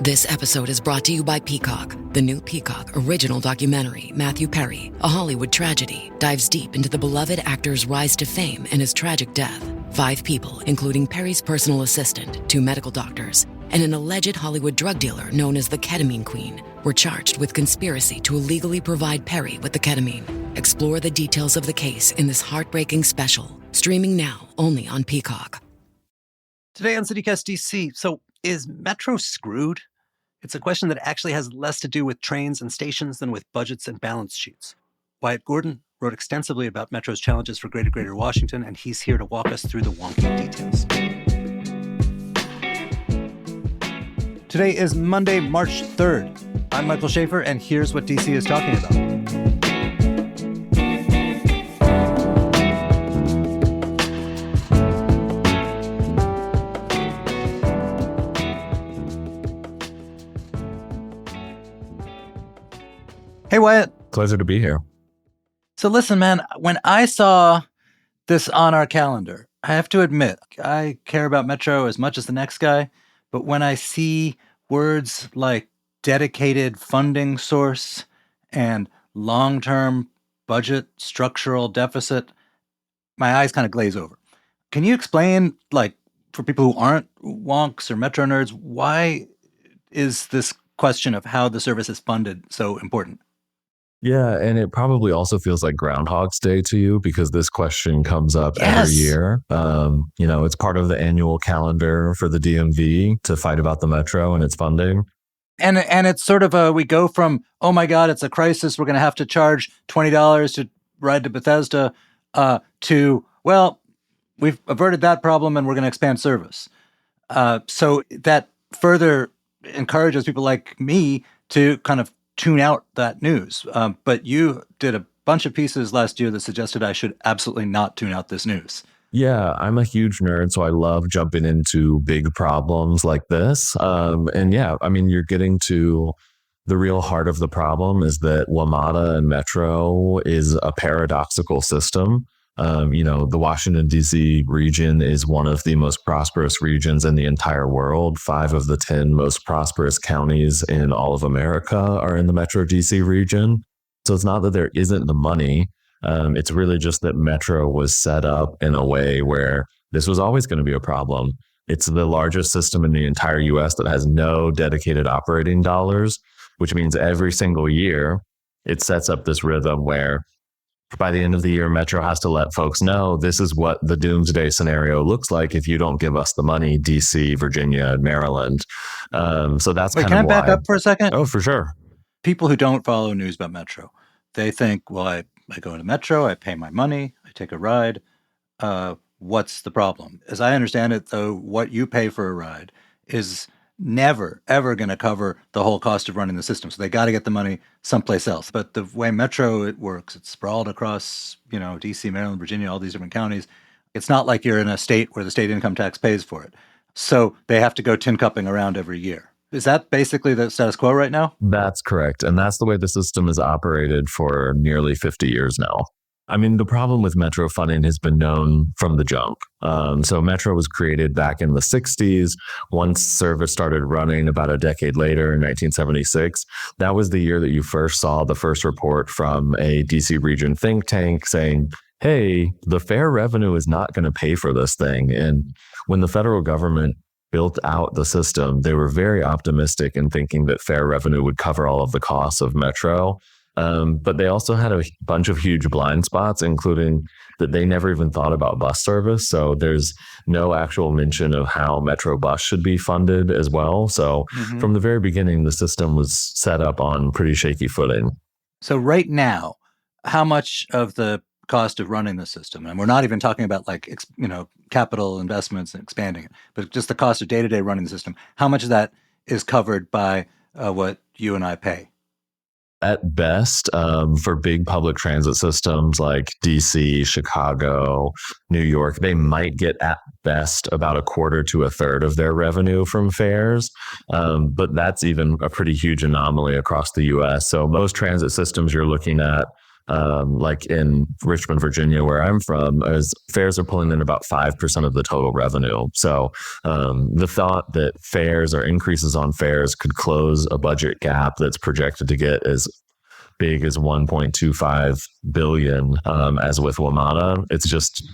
This episode is brought to you by Peacock. The new Peacock original documentary, Matthew Perry, A Hollywood Tragedy, dives deep into the beloved actor's rise to fame and his tragic death. 5 people, including Perry's personal assistant, 2 medical doctors, and an alleged Hollywood drug dealer known as the Ketamine Queen, were charged with conspiracy to illegally provide Perry with the ketamine. Explore the details of the case in this heartbreaking special, streaming now only on Peacock. Today on CityCast DC, so is Metro screwed? It's a question that actually has less to do with trains and stations than with budgets and balance sheets. Wyatt Gordon wrote extensively about Metro's challenges for Greater Washington, and he's here to walk us through the wonky details. Today is Monday, March 3rd. I'm Michael Schaefer, and here's what DC is talking about. Hey, Wyatt. Pleasure to be here. So listen, man, when I saw this on our calendar, I have to admit, I care about Metro as much as the next guy, but when I see words like dedicated funding source and long-term budget structural deficit, my eyes kind of glaze over. Can you explain, like, for people who aren't wonks or Metro nerds, why is this question of how the service is funded so important? Yeah, and it probably also feels like Groundhog's Day to you because this question comes up every year. It's part of the annual calendar for the DMV to fight about the Metro and its funding. And it's sort of we go from, oh my God, it's a crisis, we're going to have to charge $20 to ride to Bethesda, to, well, we've averted that problem and we're going to expand service. So that further encourages people like me to kind of tune out that news. But you did a bunch of pieces last year that suggested I should absolutely not tune out this news. Yeah, I'm a huge nerd, so I love jumping into big problems like this. You're getting to the real heart of the problem is that WMATA and Metro is a paradoxical system. The Washington, D.C. region is one of the most prosperous regions in the entire world. 5 of the 10 most prosperous counties in all of America are in the Metro D.C. region. So it's not that there isn't the money. It's really just that Metro was set up in a way where this was always going to be a problem. It's the largest system in the entire U.S. that has no dedicated operating dollars, which means every single year it sets up this rhythm where by the end of the year, Metro has to let folks know this is what the doomsday scenario looks like if you don't give us the money, DC, Virginia, and Maryland. So that's kind of why. Can I back up for a second? Oh, for sure. People who don't follow news about Metro, they think, well, I go into Metro, I pay my money, I take a ride. What's the problem? As I understand it, though, what you pay for a ride is never, ever going to cover the whole cost of running the system. So they got to get the money someplace else. But the way Metro it works, it's sprawled across, DC, Maryland, Virginia, all these different counties. It's not like you're in a state where the state income tax pays for it. So they have to go tin cupping around every year. Is that basically the status quo right now? That's correct. And that's the way the system is operated for nearly 50 years now. I mean, the problem with Metro funding has been known from the jump. So Metro was created back in the 60s. Once service started running about a decade later in 1976, that was the year that you first saw the first report from a DC region think tank saying, hey, the fare revenue is not going to pay for this thing. And when the federal government built out the system, they were very optimistic in thinking that fare revenue would cover all of the costs of Metro. But they also had a bunch of huge blind spots, including that they never even thought about bus service. So there's no actual mention of how Metro Bus should be funded as well. So from the very beginning, the system was set up on pretty shaky footing. So right now, how much of the cost of running the system, and we're not even talking about capital investments and expanding it, but just the cost of day-to-day running the system, how much of that is covered by what you and I pay? At best, for big public transit systems like DC, Chicago, New York, they might get at best about a quarter to a third of their revenue from fares. But that's even a pretty huge anomaly across the US. So most transit systems you're looking at like in Richmond, Virginia, where I'm from, as fares are pulling in about 5% of the total revenue. So the thought that fares or increases on fares could close a budget gap that's projected to get as big as 1.25 billion, as with WMATA, it's just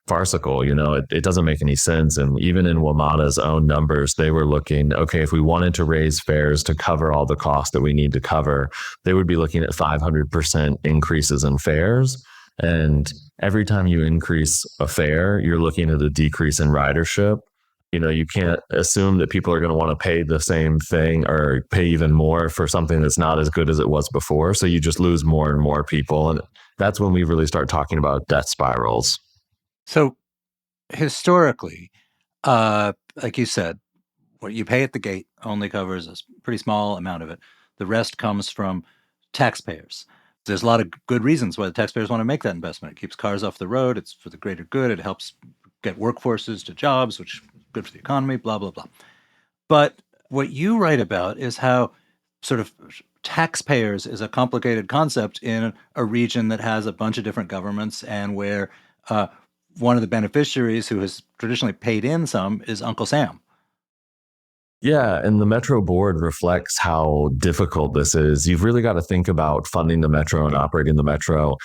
farcical. It doesn't make any sense. And even in WMATA's own numbers, they were looking, okay, if we wanted to raise fares to cover all the costs that we need to cover, they would be looking at 500% increases in fares. And every time you increase a fare, you're looking at a decrease in ridership. You can't assume that people are going to want to pay the same thing or pay even more for something that's not as good as it was before. So you just lose more and more people. And that's when we really start talking about death spirals. So historically, like you said, what you pay at the gate only covers a pretty small amount of it. The rest comes from taxpayers. There's a lot of good reasons why the taxpayers want to make that investment. It keeps cars off the road. It's for the greater good. It helps get workforces to jobs, which is good for the economy, blah, blah, blah. But what you write about is how sort of taxpayers is a complicated concept in a region that has a bunch of different governments and where one of the beneficiaries who has traditionally paid in some is Uncle Sam. Yeah, and the Metro board reflects how difficult this is. You've really got to think about funding the Metro and operating the Metro.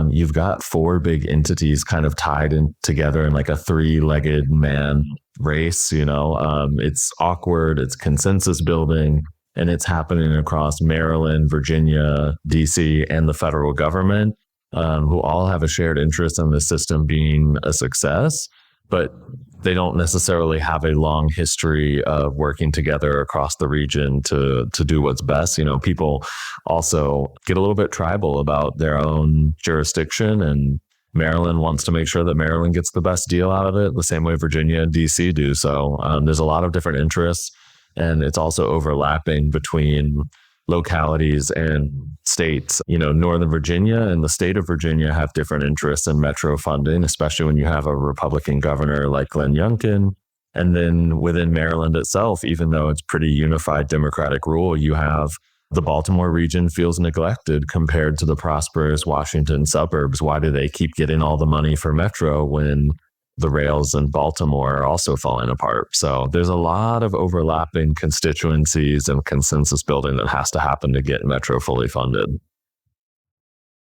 You've got 4 big entities kind of tied in together in like a 3-legged man race. It's awkward, it's consensus building, and it's happening across Maryland, Virginia, DC, and the federal government, who all have a shared interest in the system being a success. But they don't necessarily have a long history of working together across the region to do what's best. People also get a little bit tribal about their own jurisdiction, and Maryland wants to make sure that Maryland gets the best deal out of it, the same way Virginia and DC do. So there's a lot of different interests, and it's also overlapping between localities and states. Northern Virginia and the state of Virginia have different interests in Metro funding, especially when you have a Republican governor like Glenn Youngkin. And then within Maryland itself, even though it's pretty unified Democratic rule, you have the Baltimore region feels neglected compared to the prosperous Washington suburbs. Why do they keep getting all the money for Metro when the rails in Baltimore are also falling apart? So there's a lot of overlapping constituencies and consensus building that has to happen to get Metro fully funded.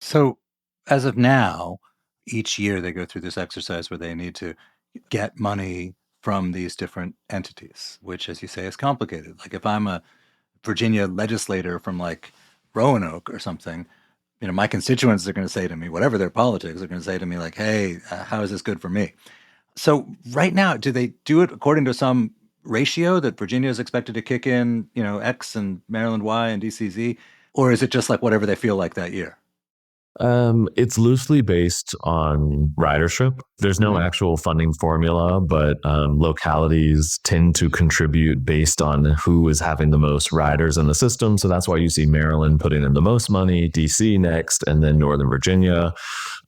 So as of now, each year they go through this exercise where they need to get money from these different entities, which, as you say, is complicated. Like if I'm a Virginia legislator from like Roanoke or something, my constituents are going to say to me, whatever their politics, are going to say to me like, hey, how is this good for me? So right now, do they do it according to some ratio that Virginia is expected to kick in, X and Maryland Y and DC Z? Or is it just like whatever they feel like that year? It's loosely based on ridership. There's no actual funding formula, but localities tend to contribute based on who is having the most riders in the system. So that's why you see Maryland putting in the most money, DC next, and then Northern Virginia.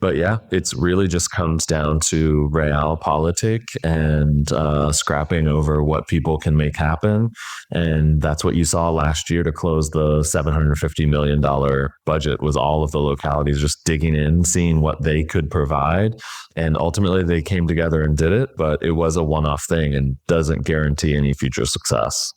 But yeah, it's really just comes down to realpolitik and scrapping over what people can make happen. And that's what you saw last year to close the $750 million budget, was all of the localities just digging in, seeing what they could provide. And ultimately they came together and did it, but it was a one-off thing and doesn't guarantee any future success.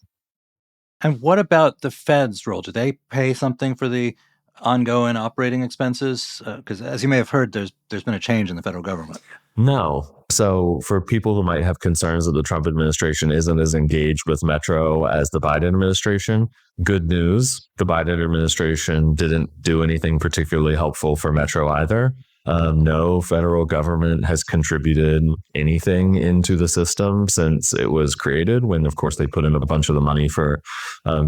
And what about the Fed's role? Do they pay something for the ongoing operating expenses? Because as you may have heard, there's been a change in the federal government. No. So for people who might have concerns that the Trump administration isn't as engaged with Metro as the Biden administration, good news. The Biden administration didn't do anything particularly helpful for Metro either. No federal government has contributed anything into the system since it was created, when, of course, they put in a bunch of the money for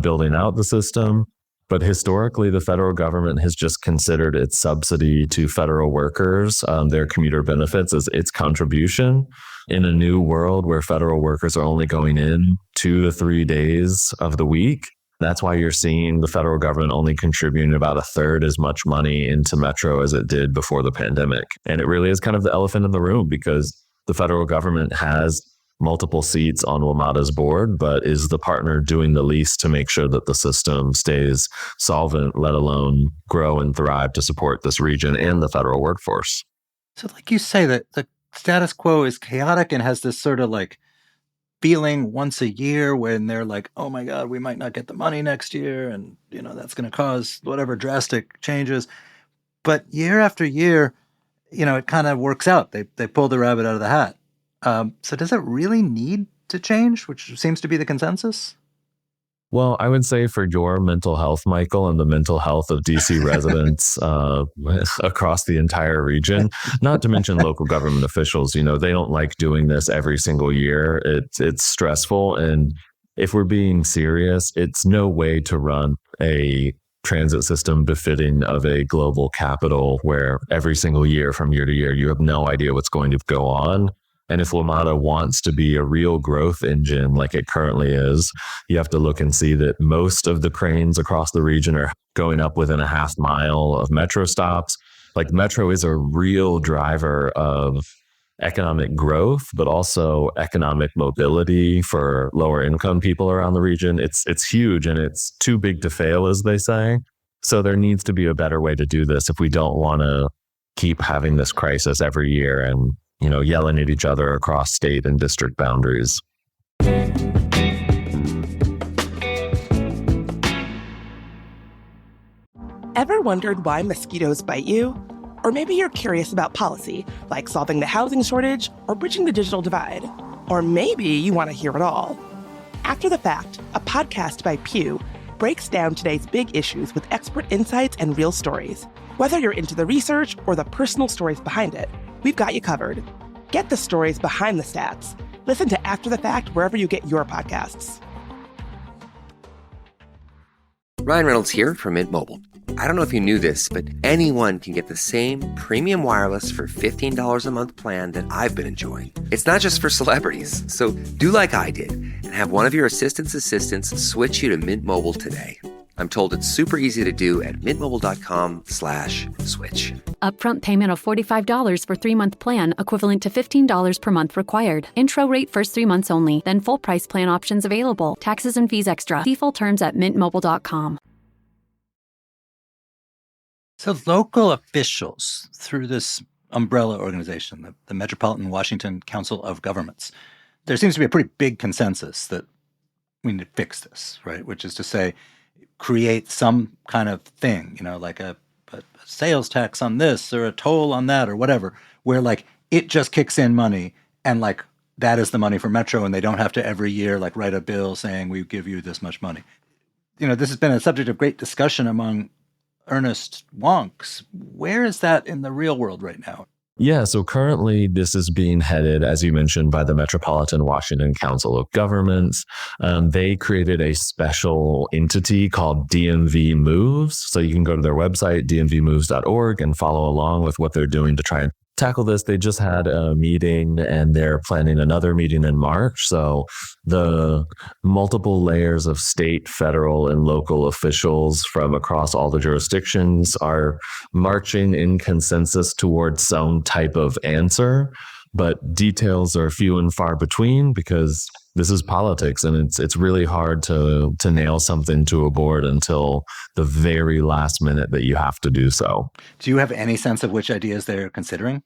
building out the system. But historically, the federal government has just considered its subsidy to federal workers, their commuter benefits, as its contribution. In a new world where federal workers are only going in 2 to 3 days of the week, that's why you're seeing the federal government only contributing about a third as much money into Metro as it did before the pandemic. And it really is kind of the elephant in the room, because the federal government has multiple seats on WMATA's board, but is the partner doing the least to make sure that the system stays solvent, let alone grow and thrive to support this region and the federal workforce? So like you say, that the status quo is chaotic and has this sort of like feeling once a year when they're like, oh my God, we might not get the money next year. And, that's going to cause whatever drastic changes. But year after year, it kind of works out. They pull the rabbit out of the hat. So does it really need to change, which seems to be the consensus? Well, I would say for your mental health, Michael, and the mental health of DC residents across the entire region, not to mention local government officials, they don't like doing this every single year. It's stressful. And if we're being serious, it's no way to run a transit system befitting of a global capital where every single year from year to year, you have no idea what's going to go on. And if WMATA wants to be a real growth engine like it currently is, you have to look and see that most of the cranes across the region are going up within a half mile of metro stops. Like Metro is a real driver of economic growth, but also economic mobility for lower income people around the region. It's huge and it's too big to fail, as they say. So there needs to be a better way to do this if we don't want to keep having this crisis every year and yelling at each other across state and district boundaries. Ever wondered why mosquitoes bite you? Or maybe you're curious about policy, like solving the housing shortage or bridging the digital divide. Or maybe you want to hear it all. After the Fact, a podcast by Pew, breaks down today's big issues with expert insights and real stories. Whether you're into the research or the personal stories behind it, we've got you covered. Get the stories behind the stats. Listen to After the Fact wherever you get your podcasts. Ryan Reynolds here from Mint Mobile. I don't know if you knew this, but anyone can get the same premium wireless for $15 a month plan that I've been enjoying. It's not just for celebrities. So do like I did and have one of your assistants switch you to Mint Mobile today. I'm told it's super easy to do at mintmobile.com/switch. Upfront payment of $45 for 3-month plan, equivalent to $15 per month required. Intro rate first 3 months only, then full price plan options available. Taxes and fees extra. See full terms at mintmobile.com. So local officials, through this umbrella organization, the Metropolitan Washington Council of Governments, there seems to be a pretty big consensus that we need to fix this, right? Which is to say, create some kind of thing, like a sales tax on this or a toll on that or whatever, where like it just kicks in money and like that is the money for Metro and they don't have to every year like write a bill saying we give you this much money. This has been a subject of great discussion among earnest wonks. Where is that in the real world right now? Yeah, so currently this is being headed, as you mentioned, by the Metropolitan Washington Council of Governments. They created a special entity called DMV Moves. So you can go to their website, dmvmoves.org, and follow along with what they're doing to try and tackle this. They just had a meeting and they're planning another meeting in March. So the multiple layers of state, federal, and local officials from across all the jurisdictions are marching in consensus towards some type of answer, but details are few and far between because this is politics and it's really hard to nail something to a board until the very last minute that you have to do so. Do you have any sense of which ideas they're considering?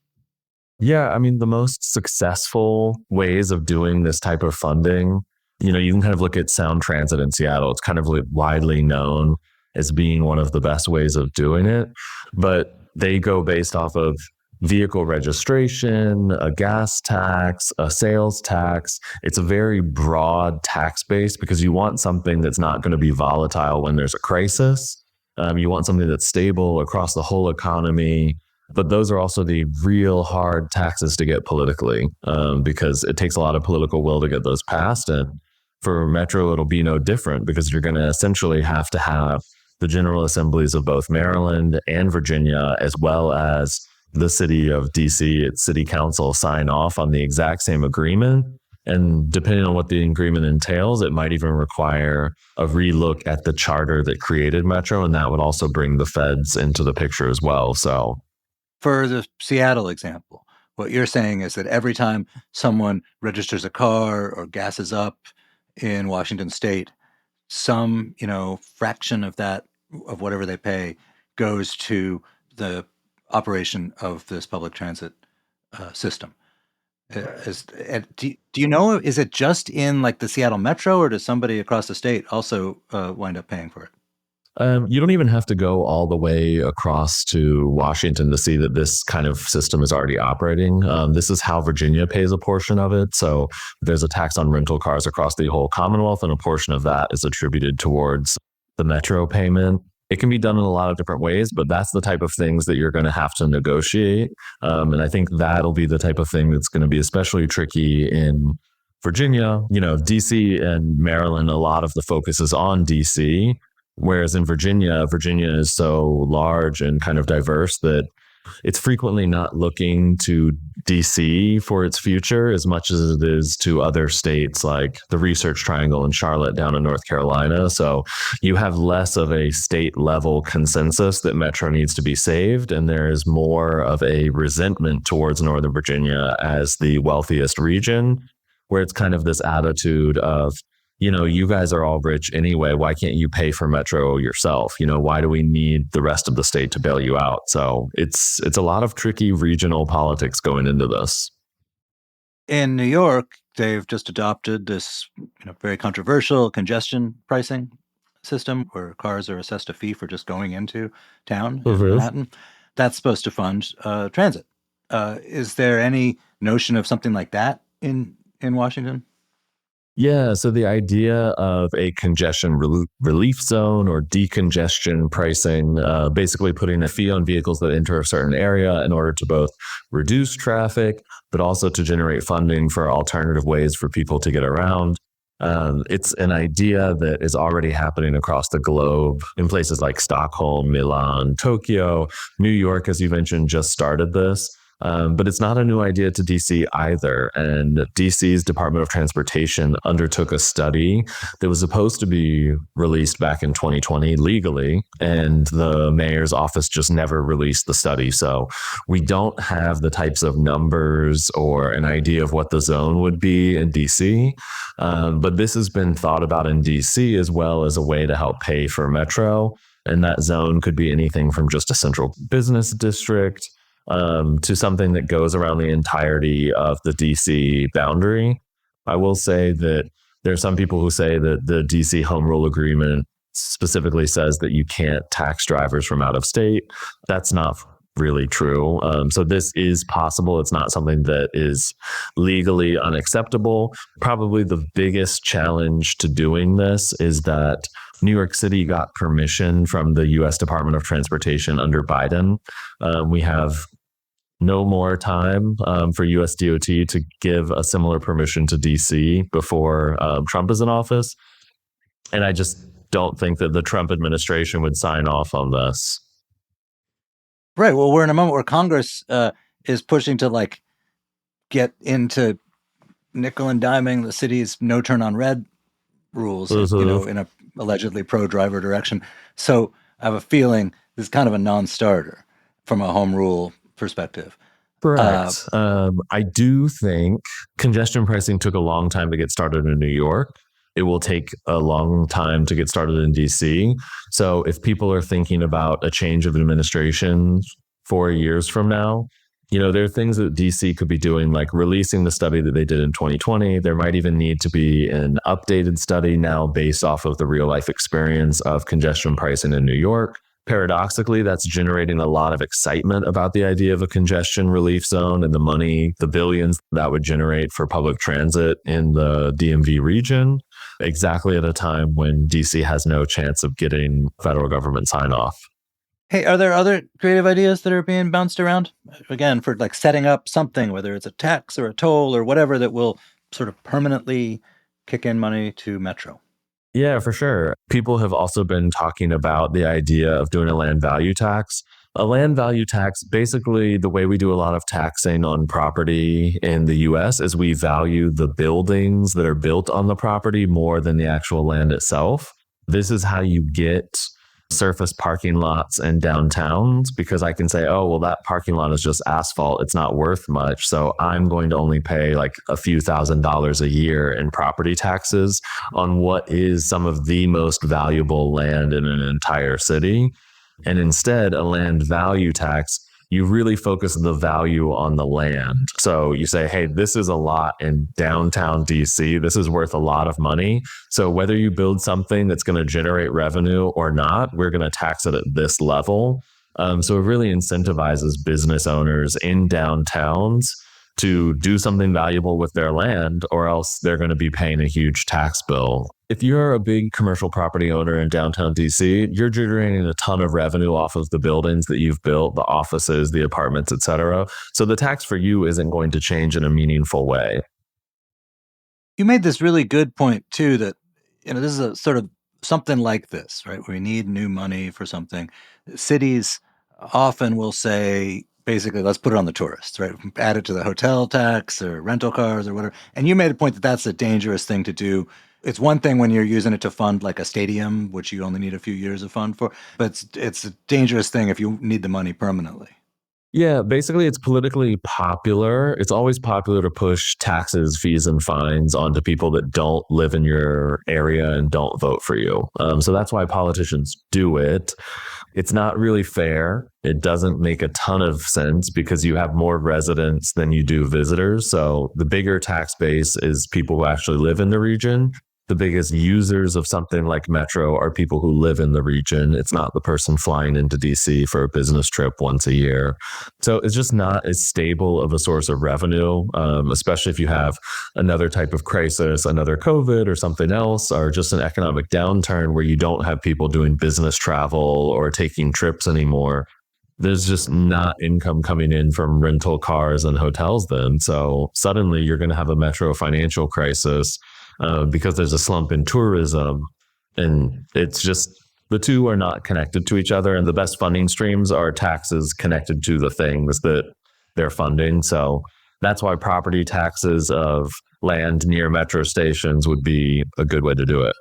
Yeah, I mean, the most successful ways of doing this type of funding, you can kind of look at Sound Transit in Seattle. It's kind of widely known as being one of the best ways of doing it, but they go based off of vehicle registration, a gas tax, a sales tax. It's a very broad tax base because you want something that's not going to be volatile when there's a crisis. You want something that's stable across the whole economy. But those are also the real hard taxes to get politically because it takes a lot of political will to get those passed. And for Metro, it'll be no different because you're going to essentially have to have the General Assemblies of both Maryland and Virginia, as well as the city of DC, its city council, sign off on the exact same agreement. And depending on what the agreement entails, it might even require a relook at the charter that created Metro. And that would also bring the feds into the picture as well. So for the Seattle example, What you're saying is that every time someone registers a car or gasses up in Washington state, some, fraction of that, of whatever they pay, goes to the operation of this public transit system. Do you know, is it just in like the Seattle Metro, or does somebody across the state also wind up paying for it? You don't even have to go all the way across to Washington to see that this kind of system is already operating. This is how Virginia pays a portion of it. So there's a tax on rental cars across the whole Commonwealth, and a portion of that is attributed towards the Metro payment. It can be done in a lot of different ways, but that's the type of things that you're going to have to negotiate. And I think that'll be the type of thing that's going to be especially tricky in Virginia. DC and Maryland, a lot of the focus is on DC. Whereas in Virginia is so large and kind of diverse that it's frequently not looking to DC for its future as much as it is to other states like the Research Triangle and Charlotte down in North Carolina. So you have less of a state level consensus that Metro needs to be saved. And there is more of a resentment towards Northern Virginia as the wealthiest region, where it's kind of this attitude of, you guys are all rich anyway. Why can't you pay for Metro yourself? Why do we need the rest of the state to bail you out? So it's a lot of tricky regional politics going into this. In New York, they've just adopted this very controversial congestion pricing system where cars are assessed a fee for just going into town in Manhattan. That's supposed to fund transit. Is there any notion of something like that in Washington? Yeah, so the idea of a congestion relief zone or decongestion pricing, basically putting a fee on vehicles that enter a certain area in order to both reduce traffic, but also to generate funding for alternative ways for people to get around. It's an idea that is already happening across the globe in places like Stockholm, Milan, Tokyo. New York, as you mentioned, just started this. But it's not a new idea to DC either. And DC's Department of Transportation undertook a study that was supposed to be released back in 2020 legally, and the mayor's office just never released the study. So we don't have the types of numbers or an idea of what the zone would be in DC. But this has been thought about in DC as well as a way to help pay for Metro. And that zone could be anything from just a central business district to something that goes around the entirety of the DC boundary. I will say that there are some people who say that the DC Home Rule Agreement specifically says that you can't tax drivers from out of state. That's not really true. So this is possible. It's not something that is legally unacceptable. Probably the biggest challenge to doing this is that New York City got permission from the U.S. Department of Transportation under Biden. We have no more time for US DOT to give a similar permission to DC before Trump is in office. And I just don't think that the Trump administration would sign off on this. Right. Well, we're in a moment where Congress is pushing to get into nickel and diming the city's no turn on red rules, in a allegedly pro-driver direction. So I have a feeling this is kind of a non-starter from a home rule perspective. Correct. I do think congestion pricing took a long time to get started in New York. It will take a long time to get started in DC. So if people are thinking about a change of administration 4 years from now, there are things that DC could be doing, like releasing the study that they did in 2020. There might even need to be an updated study now based off of the real life experience of congestion pricing in New York. Paradoxically, that's generating a lot of excitement about the idea of a congestion relief zone and the money, the billions that would generate for public transit in the DMV region, exactly at a time when DC has no chance of getting federal government sign off. Hey, are there other creative ideas that are being bounced around? Again, for setting up something, whether it's a tax or a toll or whatever, that will sort of permanently kick in money to Metro. Yeah, for sure. People have also been talking about the idea of doing a land value tax. A land value tax, basically the way we do a lot of taxing on property in the US is we value the buildings that are built on the property more than the actual land itself. This is how you get surface parking lots and downtowns, because I can say, oh, well, that parking lot is just asphalt. It's not worth much. So I'm going to only pay like a few $1,000s a year in property taxes on what is some of the most valuable land in an entire city. And instead, a land value tax, you really focus the value on the land. So you say, hey, this is a lot in downtown DC. This is worth a lot of money. So whether you build something that's going to generate revenue or not, we're going to tax it at this level. So it really incentivizes business owners in downtowns to do something valuable with their land, or else they're going to be paying a huge tax bill. If you're a big commercial property owner in downtown DC, you're generating a ton of revenue off of the buildings that you've built, the offices, the apartments, et cetera. So the tax for you isn't going to change in a meaningful way. You made this really good point, too, that this is a sort of something like this, right? Where we need new money for something. Cities often will say, basically, let's put it on the tourists, right? Add it to the hotel tax or rental cars or whatever. And you made a point that that's a dangerous thing to do. It's one thing when you're using it to fund like a stadium, which you only need a few years of fund for, but it's a dangerous thing if you need the money permanently. Yeah, basically it's politically popular. It's always popular to push taxes, fees, and fines onto people that don't live in your area and don't vote for you. So that's why politicians do it. It's not really fair. It doesn't make a ton of sense because you have more residents than you do visitors. So the bigger tax base is people who actually live in the region. The biggest users of something like Metro are people who live in the region. It's not the person flying into DC for a business trip once a year. So it's just not as stable of a source of revenue, especially if you have another type of crisis, another COVID or something else, or just an economic downturn where you don't have people doing business travel or taking trips anymore. There's just not income coming in from rental cars and hotels then. So suddenly you're going to have a Metro financial crisis because there's a slump in tourism, and it's just the two are not connected to each other. And the best funding streams are taxes connected to the things that they're funding. So that's why property taxes of land near metro stations would be a good way to do it.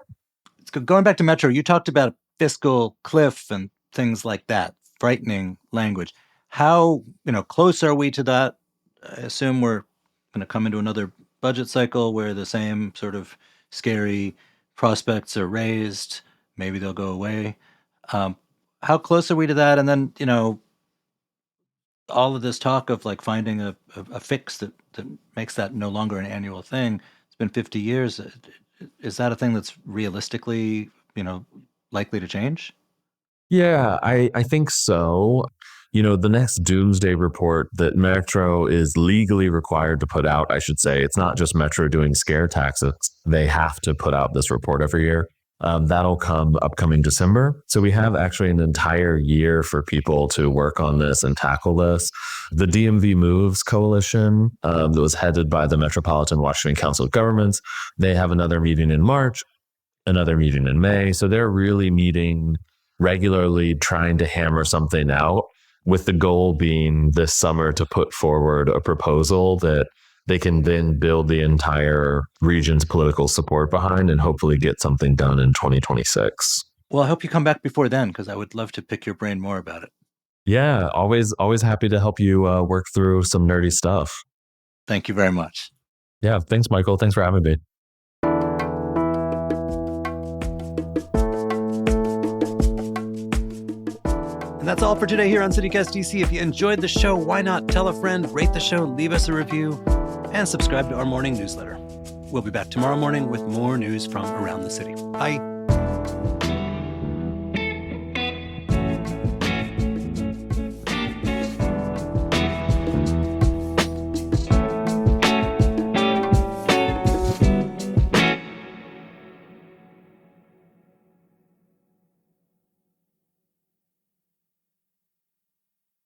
Going back to Metro, you talked about fiscal cliff and things like that, frightening language. How close are we to that? I assume we're going to come into another budget cycle where the same sort of scary prospects are raised. Maybe they'll go away. How close are we to that? And then, all of this talk of like finding a fix that makes that no longer an annual thing. It's been 50 years. Is that a thing that's realistically, likely to change? Yeah, I think so. The next doomsday report that Metro is legally required to put out, I should say, it's not just Metro doing scare taxes. They have to put out this report every year. That'll come upcoming December. So we have actually an entire year for people to work on this and tackle this. The DMV Moves Coalition that was headed by the Metropolitan Washington Council of Governments, they have another meeting in March, another meeting in May. So they're really meeting regularly, trying to hammer something out, with the goal being this summer to put forward a proposal that they can then build the entire region's political support behind and hopefully get something done in 2026. Well, I hope you come back before then, because I would love to pick your brain more about it. Yeah, always happy to help you work through some nerdy stuff. Thank you very much. Yeah, thanks, Michael. Thanks for having me. And that's all for today here on CityCast DC. If you enjoyed the show, why not tell a friend, rate the show, leave us a review, and subscribe to our morning newsletter. We'll be back tomorrow morning with more news from around the city. Bye.